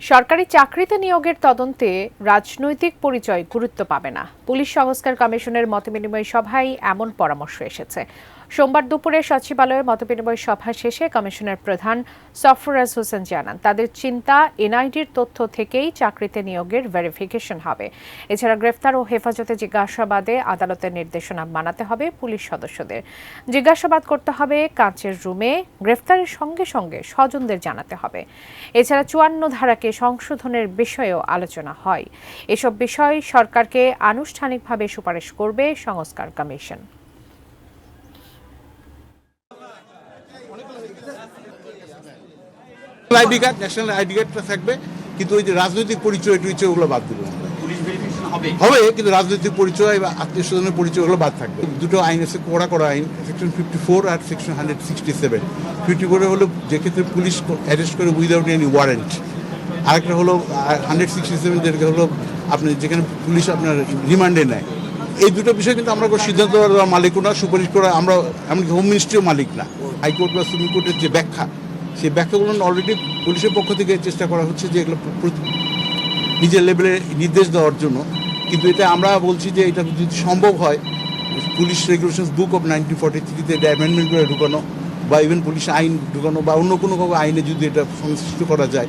সরকারি চাকরিতে নিয়োগের তদন্তে রাজনৈতিক পরিচয় গুরুত্ব পাবে না। পুলিশ সংস্কার কমিশনের মতবিনিময় সভায় এমন পরামর্শ এসেছে। সোমবার দুপুরে সচিবালয়ে মতবিনিময় সভা শেষে কমিশনের প্রধান সফরাজ হোসেন জানান, তাদের চিন্তা এনআইডির তথ্য থেকেই চাকরিতে নিয়োগের ভেরিফিকেশন হবে। এছাড়া গ্রেফতার ও হেফাজতে জিজ্ঞাসাবাদে আদালতের নির্দেশনা মানাতে হবে পুলিশ সদস্যদের। জিজ্ঞাসাবাদ করতে হবে কাঁচের রুমে, গ্রেফতারের সঙ্গে সঙ্গে স্বজনদের জানাতে হবে। এছাড়া ৫৪ ধারাকে সংশোধনের বিষয়েও আলোচনা হয়। এসব বিষয় সরকারকে আনুষ্ঠানিকভাবে সুপারিশ করবে সংস্কার commission. ID card, national ID কার্ডটা থাকবে, কিন্তু ওই যে রাজনৈতিক পরিচয় ওগুলো বাদ দিল। হবে, কিন্তু রাজনৈতিক পরিচয় বা আত্মীয় স্বজনের পরিচয় ওগুলো বাদ থাকবে। দুটো আইন আছে, কড়া আইন, সেকশন 54 আর সেকশন 167। 54 হলো যে ক্ষেত্রে পুলিশ অ্যারেস্ট করে উইদাউট এনি ওয়ারেন্ট। আরেকটা হলো 167, যেটা হলো আপনি যেখানে পুলিশ আপনার রিমান্ডে নেয়। এই দুটো বিষয় কিন্তু আমরা কোনো সিদ্ধান্ত দেওয়ার মালিকও না, সুপারিশ করা আমরা এমনকি হোম মিনিস্ট্রিও মালিক না। হাইকোর্ট বা সুপ্রিম কোর্টের যে ব্যাখ্যা, সেই ব্যাখ্যাগুলো অলরেডি পুলিশের পক্ষ থেকে চেষ্টা করা হচ্ছে যে এগুলো নিজের লেভেলে নির্দেশ দেওয়ার জন্য। কিন্তু এটা আমরা বলছি যে এটা যদি সম্ভব হয়, পুলিশ রেগুলেশনস বুক অফ 1943-তে এটা অ্যামেন্ডমেন্ট করে ঢুকানো, বা ইভেন পুলিশ আইন ঢুকানো, বা অন্য কোনো আইনে যদি এটা সংশ্লিষ্ট করা যায়।